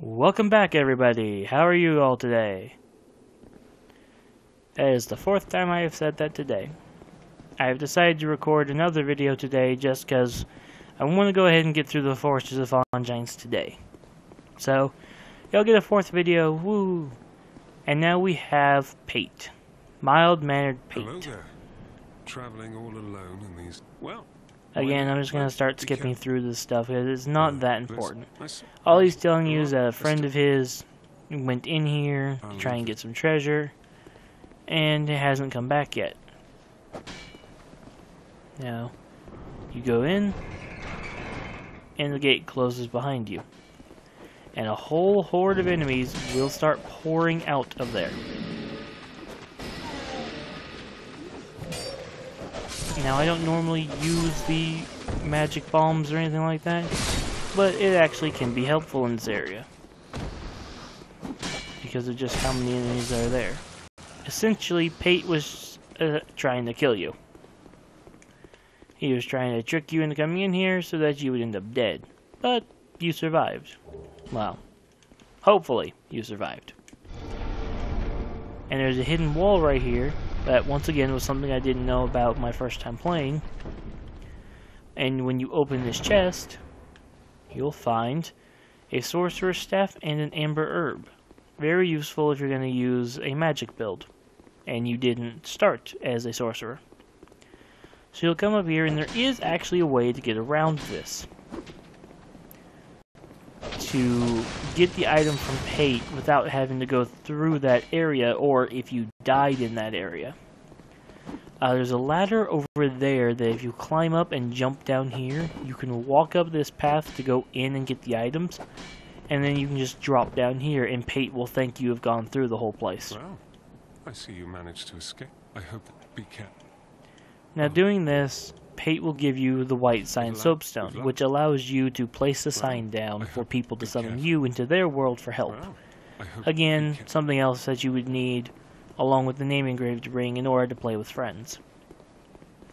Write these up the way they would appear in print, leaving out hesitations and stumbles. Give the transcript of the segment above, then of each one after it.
Welcome back, everybody. How are you all today? That is the fourth time I have said that today. I have decided to record another video today just because I want to go ahead and get through the Foresters of Fallen Giants today. So, y'all get a fourth video, woo! And now we have Pate. Mild-mannered Pate. Hello there. Traveling all alone in these... Well... Again, I'm just going to start skipping through this stuff because it's not that important. All he's telling you is that a friend of his went in here to try and get some treasure, and it hasn't come back yet. Now, you go in, and the gate closes behind you. And a whole horde of enemies will start pouring out of there. Now, I don't normally use the magic bombs or anything like that, but it actually can be helpful in this area because of just how many enemies are there. Essentially, Pate was trying to kill you. He was trying to trick you into coming in here so that you would end up dead, but you survived. Well, hopefully you survived. And there's a hidden wall right here. That, once again, was something I didn't know about my first time playing. And when you open this chest, you'll find a sorcerer's staff and an amber herb. Very useful if you're going to use a magic build, and you didn't start as a sorcerer. So you'll come up here, and there is actually a way to get around this. To get the item from Pate without having to go through that area, or if you died in that area. There's a ladder over there that if you climb up and jump down here, you can walk up this path to go in and get the items, and then you can just drop down here and Pate will thank you have gone through the whole place. Well, I see you managed to escape. I hope that be kept. Now doing this, Pate will give you the white sign soapstone, which allows you to place a sign down for people to summon you into their world for help. Again, something else that you would need along with the name engraved ring in order to play with friends.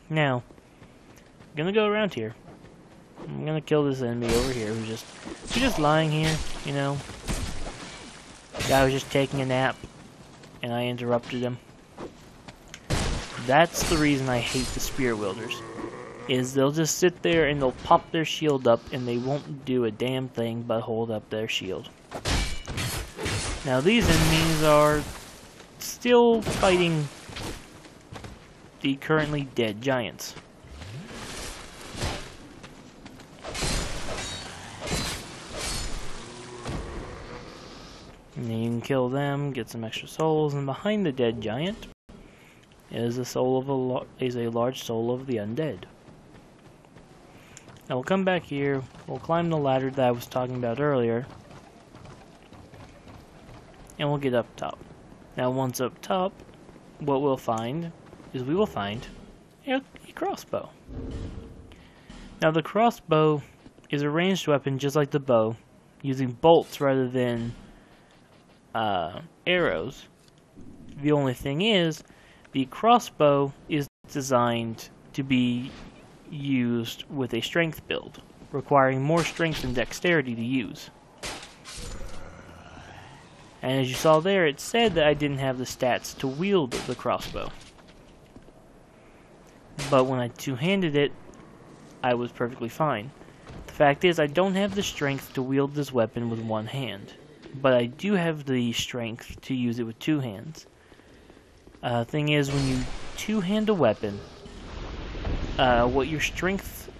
Now, I'm gonna go around here. I'm gonna kill this enemy over here who's just lying here, you know. The guy was just taking a nap and I interrupted him. That's the reason I hate the spear wielders. Is they'll just sit there and they'll pop their shield up and they won't do a damn thing but hold up their shield. Now these enemies are still fighting the currently dead giants. And then you can kill them, get some extra souls, and behind the dead giant is a large soul of the undead. Now we'll come back here, we'll climb the ladder that I was talking about earlier, and we'll get up top. Now once up top, what we'll find is we will find a crossbow. Now the crossbow is a ranged weapon just like the bow, using bolts rather than arrows. The only thing is, the crossbow is designed to be used with a strength build, requiring more strength and dexterity to use. And as you saw there, it said that I didn't have the stats to wield the crossbow. But when I two-handed it, I was perfectly fine. The fact is, I don't have the strength to wield this weapon with one hand, but I do have the strength to use it with two hands. Thing is, when you two-hand a weapon, what your strength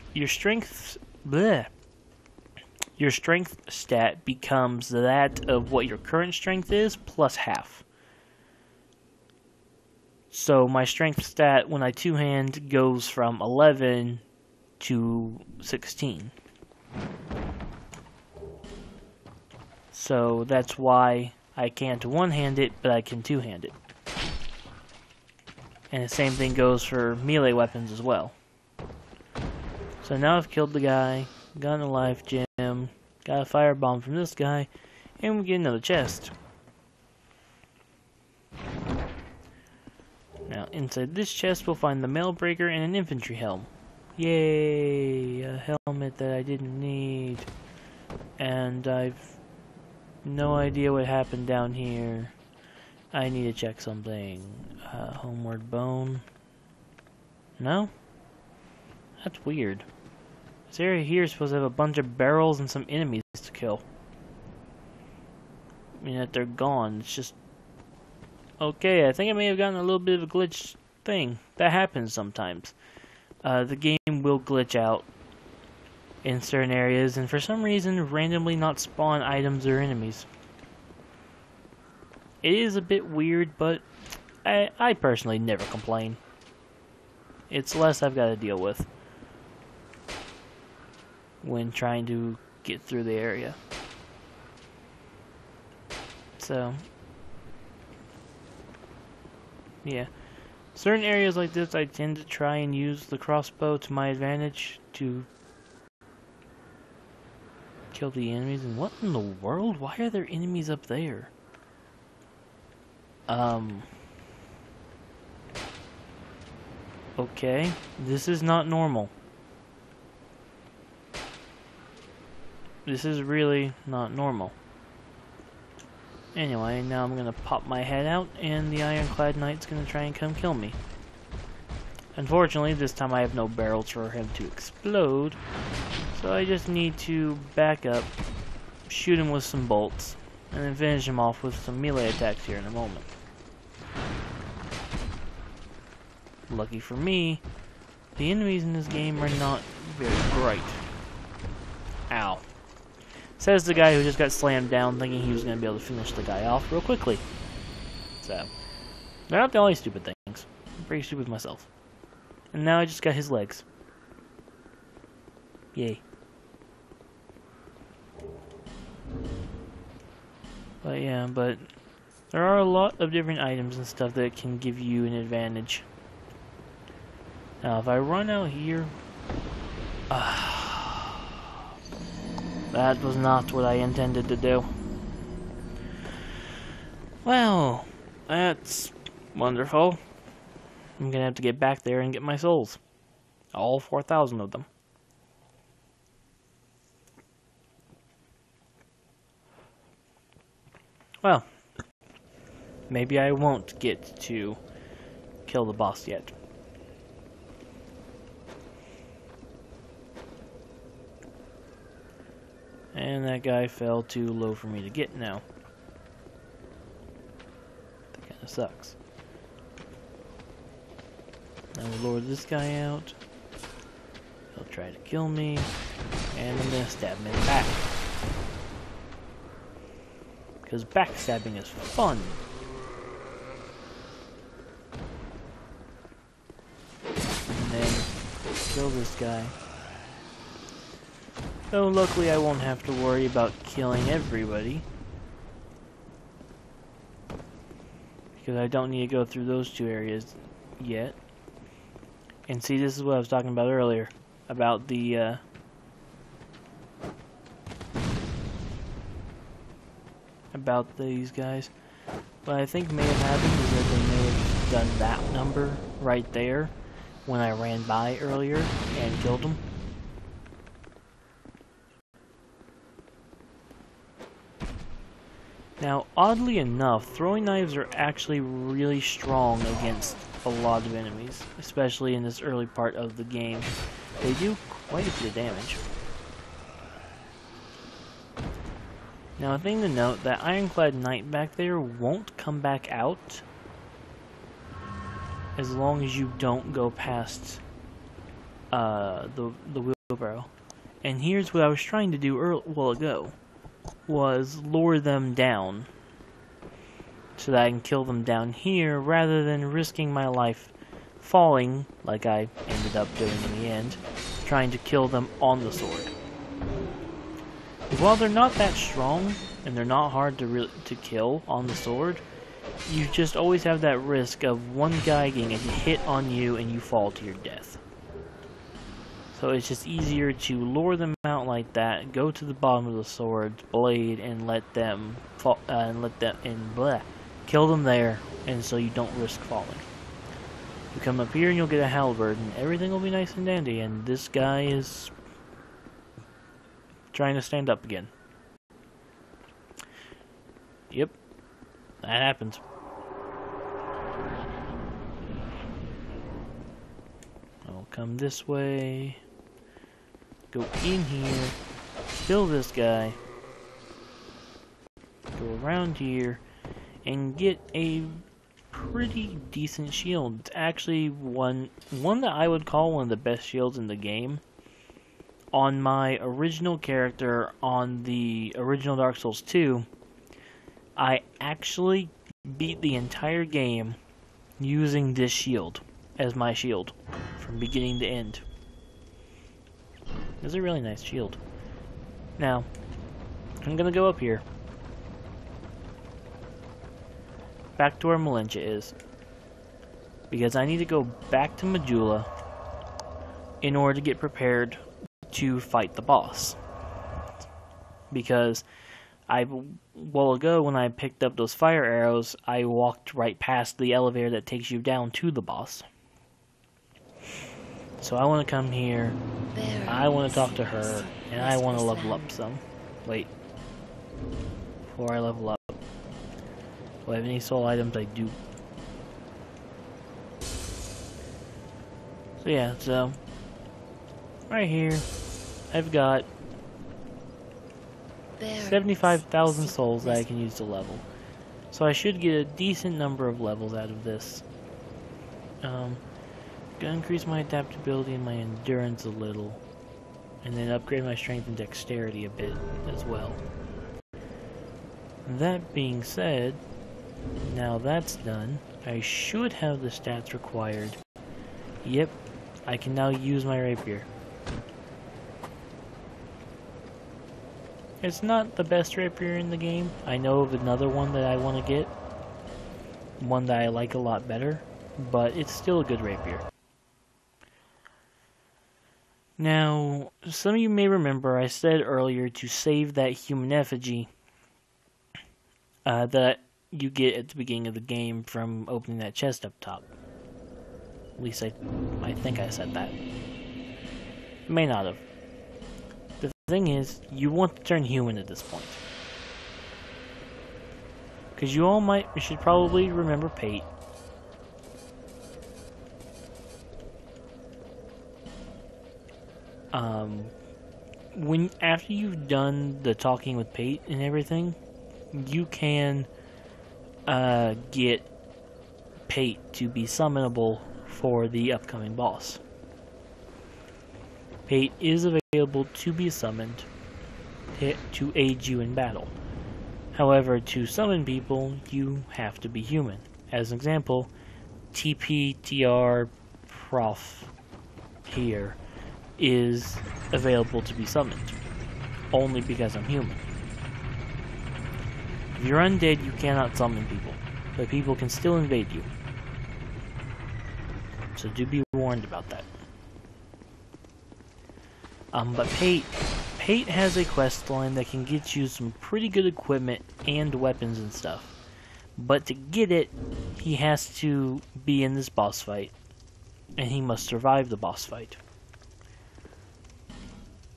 stat becomes that of what your current strength is plus half. So my strength stat when I two-hand goes from 11 to 16. So that's why I can't one-hand it, but I can two-hand it. And the same thing goes for melee weapons as well. So now I've killed the guy, got a life gem, got a firebomb from this guy, and we get another chest. Now inside this chest we'll find the Mailbreaker and an infantry helm. Yay! A helmet that I didn't need. And I've No idea what happened down here. I need to check something. Homeward bone. No? That's weird. This area here is supposed to have a bunch of barrels and some enemies to kill. I mean, that they're gone. It's just... Okay, I think I may have gotten a little bit of a glitch thing. That happens sometimes. The game will glitch out in certain areas, and for some reason, randomly not spawn items or enemies. It is a bit weird, but I personally never complain. It's less I've got to deal with when trying to get through the area. So, yeah. Certain areas like this, I tend to try and use the crossbow to my advantage to kill the enemies. And what in the world? Why are there enemies up there? Okay, this is not normal. This is really not normal. Anyway, now I'm gonna pop my head out, and the Ironclad Knight's gonna try and come kill me. Unfortunately, this time I have no barrels for him to explode, so I just need to back up, shoot him with some bolts, and then finish him off with some melee attacks here in a moment. Lucky for me, the enemies in this game are not very bright. Ow. Says the guy who just got slammed down thinking he was going to be able to finish the guy off real quickly. So, they're not the only stupid things. I'm pretty stupid myself. And now I just got his legs. Yay. But yeah, but there are a lot of different items and stuff that can give you an advantage. Now, if I run out here... that was not what I intended to do. Well, that's wonderful. I'm gonna have to get back there and get my souls. All 4,000 of them. Well, maybe I won't get to kill the boss yet. And that guy fell too low for me to get now. That kinda sucks. Now we'll lower this guy out. He'll try to kill me. And I'm gonna stab him in the back. Because backstabbing is fun. And then kill this guy. So luckily I won't have to worry about killing everybody. Because I don't need to go through those two areas yet. And see, this is what I was talking about earlier. About the about these guys. What I think may have happened is that they may have done that number right there when I ran by earlier and killed them. Now, oddly enough, throwing knives are actually really strong against a lot of enemies, especially in this early part of the game. They do quite a bit of damage. Now, a thing to note, that Ironclad Knight back there won't come back out as long as you don't go past the wheelbarrow. And here's what I was trying to do a while ago. Was lure them down so that I can kill them down here rather than risking my life falling like I ended up doing in the end, trying to kill them on the sword. While they're not that strong and they're not hard to kill on the sword, you just always have that risk of one guy getting a hit on you and you fall to your death. So it's just easier to lure them out like that, go to the bottom of the sword's blade, and let them fall, kill them there, and so you don't risk falling. You come up here and you'll get a halberd, and everything will be nice and dandy. And this guy is trying to stand up again. Yep, that happens. I'll come this way. Go in here. Kill this guy. Go around here. And get a pretty decent shield. It's actually one that I would call one of the best shields in the game. On my original character on the original Dark Souls 2, I actually beat the entire game using this shield as my shield from beginning to end. It's a really nice shield. Now, I'm gonna go up here. Back to where Melentia is. Because I need to go back to Majula in order to get prepared to fight the boss. Because a while ago when I picked up those fire arrows, I walked right past the elevator that takes you down to the boss. So I want to come here, I want to talk to her, and I want to level up some. Wait. Before I level up. Do I have any soul items? I do. So yeah, so right here I've got 75,000 souls that I can use to level. So I should get a decent number of levels out of this. Gonna increase my adaptability and my endurance a little. And then upgrade my strength and dexterity a bit as well. That being said, now that's done, I should have the stats required. Yep, I can now use my rapier. It's not the best rapier in the game. I know of another one that I want to get. One that I like a lot better. But it's still a good rapier. Now, some of you may remember I said earlier to save that human effigy that you get at the beginning of the game from opening that chest up top. At least I think I said that. May not have. The thing is, you want to turn human at this point. Because you should probably remember Pate. After you've done the talking with Pate and everything, you can get Pate to be summonable for the upcoming boss. Pate is available to be summoned to aid you in battle. However, to summon people, you have to be human. As an example, TPTR Prof here is available to be summoned, only because I'm human. If you're undead, you cannot summon people, but people can still invade you. So do be warned about that. But Pate has a quest line that can get you some pretty good equipment and weapons and stuff. But to get it, he has to be in this boss fight, and he must survive the boss fight.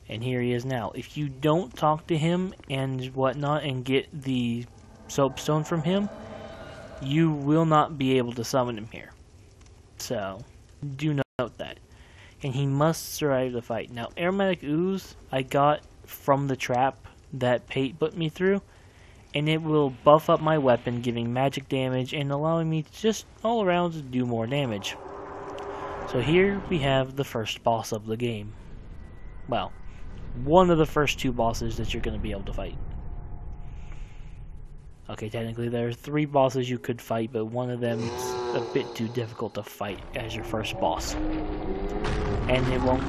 And here he is now. If you don't talk to him and whatnot and get the soapstone from him, you will not be able to summon him here. So, do note that. And he must survive the fight. Now, aromatic ooze I got from the trap that Pate put me through, and it will buff up my weapon, giving magic damage and allowing me to just all around to do more damage. So here we have the first boss of the game. Well, one of the first two bosses that you're going to be able to fight. Okay, technically there are 3 bosses you could fight, but one of them is a bit too difficult to fight as your first boss. And it won't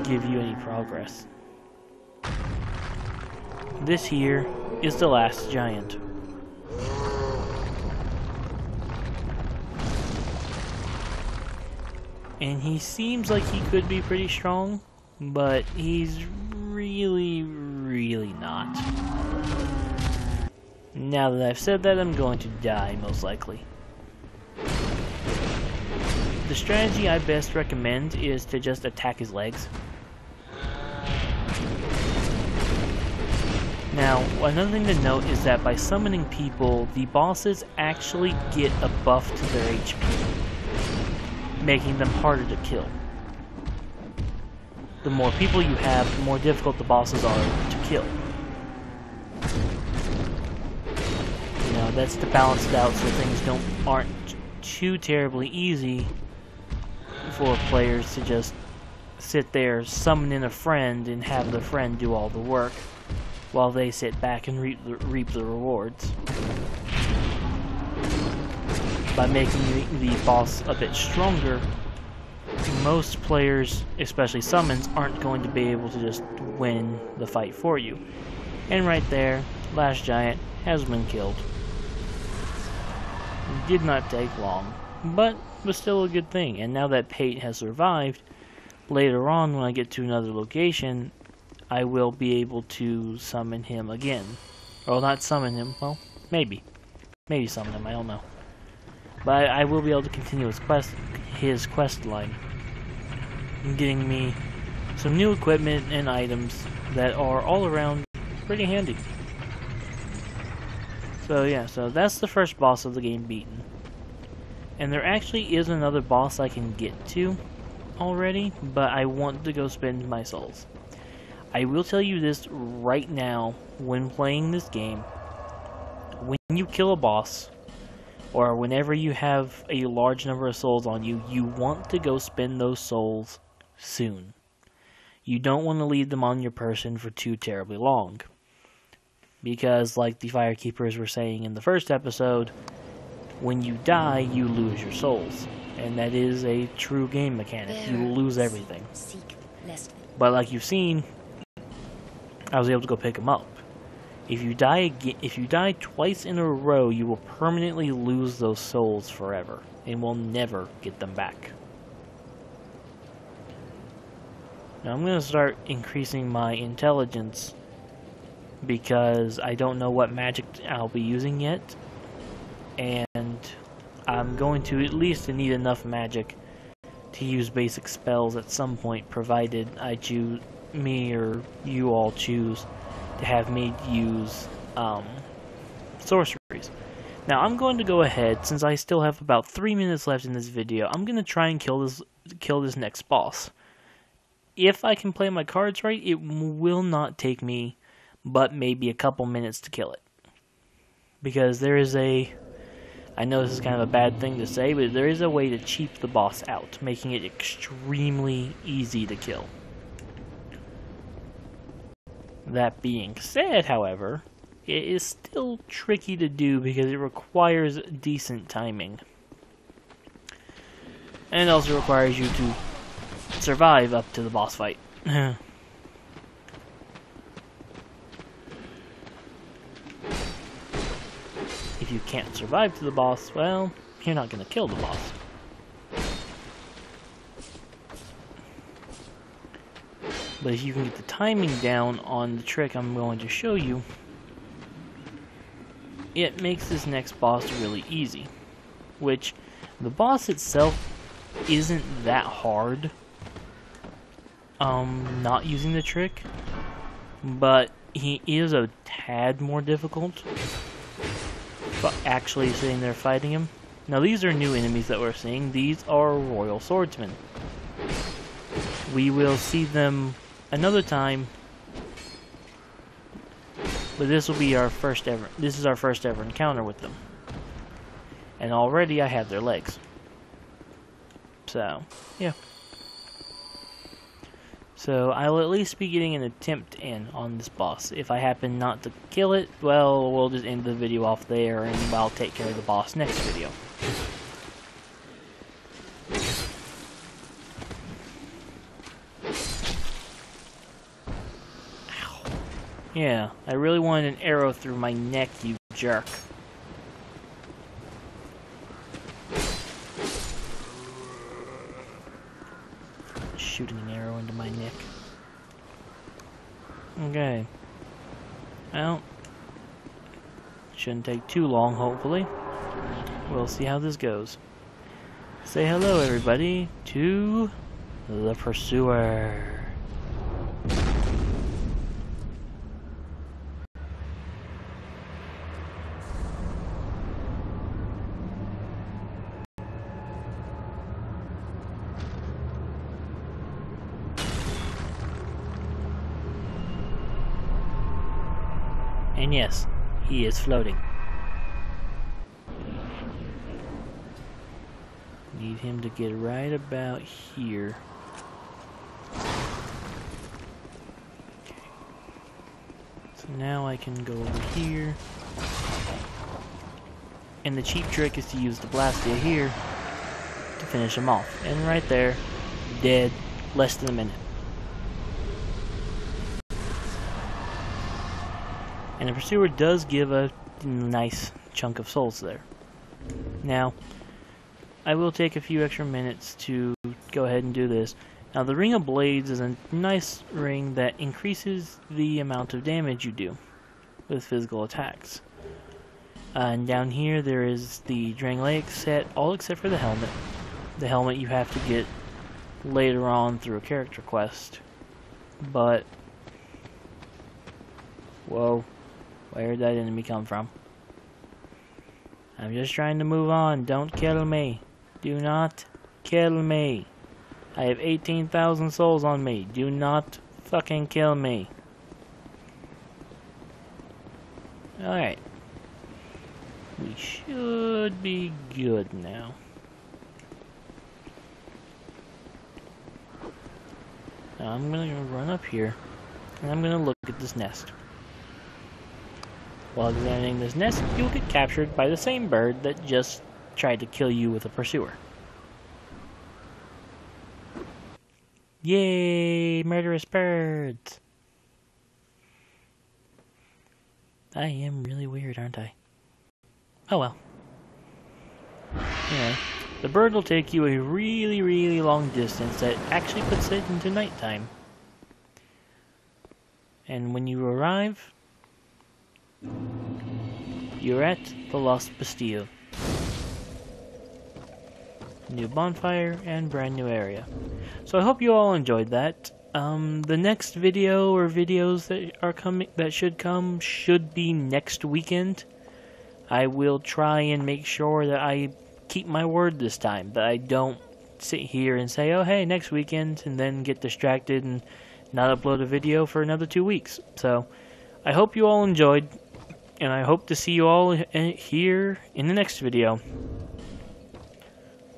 give you any progress. This here is the last giant. And he seems like he could be pretty strong, but he's really, really not. Now that I've said that, I'm going to die, most likely. The strategy I best recommend is to just attack his legs. Now, another thing to note is that by summoning people, the bosses actually get a buff to their HP, making them harder to kill. The more people you have, the more difficult the bosses are to kill. You know, that's to balance it out so things aren't too terribly easy for players to just sit there, summon in a friend, and have the friend do all the work, while they sit back and reap the rewards. By making the boss a bit stronger, most players, especially summons, aren't going to be able to just win the fight for you. And right there, Last Giant has been killed. It did not take long, but was still a good thing. And now that Pate has survived, later on when I get to another location, I will be able to summon him again. Or not summon him, well, maybe. Maybe summon him, I don't know. But I will be able to continue his quest line. Getting me some new equipment and items that are all around pretty handy. So yeah, so that's the first boss of the game beaten. And there actually is another boss I can get to already, but I want to go spend my souls. I will tell you this right now, when playing this game, when you kill a boss, or whenever you have a large number of souls on you, you want to go spend those souls soon. You don't want to leave them on your person for too terribly long. Because, like the Firekeepers were saying in the first episode, when you die, you lose your souls. And that is a true game mechanic. You will lose everything. But like you've seen, I was able to go pick them up. If you die twice in a row, you will permanently lose those souls forever, and will never get them back. Now I'm going to start increasing my intelligence, because I don't know what magic I'll be using yet, and I'm going to at least need enough magic to use basic spells at some point, provided me or you all choose to have me use sorceries. Now I'm going to go ahead, since I still have about 3 minutes left in this video. I'm going to try and kill this next boss. If I can play my cards right, it will not take me but maybe a couple minutes to kill it. Because there is I know this is kind of a bad thing to say, but there is a way to cheap the boss out, making it extremely easy to kill. That being said, however, it is still tricky to do because it requires decent timing. And it also requires you to survive up to the boss fight. If you can't survive to the boss, well, you're not going to kill the boss. But if you can get the timing down on the trick I'm going to show you, it makes this next boss really easy. Which, the boss itself isn't that hard, not using the trick, but he is a tad more difficult, but actually sitting there fighting him. Now these are new enemies that we're seeing. These are Royal Swordsmen. We will see them another time, but this will be our first ever. This is our first ever encounter with them, and already I have their legs. So yeah. So I'll at least be getting an attempt in on this boss. If I happen not to kill it, well, we'll just end the video off there, and I'll take care of the boss next video. Yeah, I really wanted an arrow through my neck, you jerk. Shooting an arrow into my neck. Okay. Well, shouldn't take too long, hopefully. We'll see how this goes. Say hello, everybody, to the Pursuer. And yes, he is floating. Need him to get right about here. Okay. So now I can go over here. And the cheap trick is to use the Blastia here to finish him off. And right there, dead, less than a minute. And the Pursuer does give a nice chunk of souls there. Now, I will take a few extra minutes to go ahead and do this. Now, the Ring of Blades is a nice ring that increases the amount of damage you do with physical attacks. And down here there is the Drangleic set, all except for the helmet. The helmet you have to get later on through a character quest. But, whoa, where did that enemy come from? I'm just trying to move on, don't kill me. Do not kill me. I have 18,000 souls on me, do not fucking kill me. Alright. We should be good now. Now I'm gonna run up here, and I'm gonna look at this nest. While examining this nest, you'll get captured by the same bird that just tried to kill you with a Pursuer. Yay! Murderous birds! I am really weird, aren't I? Oh well. Anyway, the bird will take you a really, really long distance that actually puts it into nighttime. And when you arrive, you're at the Lost Bastille. New bonfire and brand new area. So I hope you all enjoyed that. The next video or videos that are coming, that should be next weekend. I will try and make sure that I keep my word this time, that I don't sit here and say, oh hey, next weekend, and then get distracted and not upload a video for another 2 weeks. So, I hope you all enjoyed, and I hope to see you all here in the next video.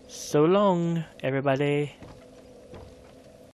So long, everybody.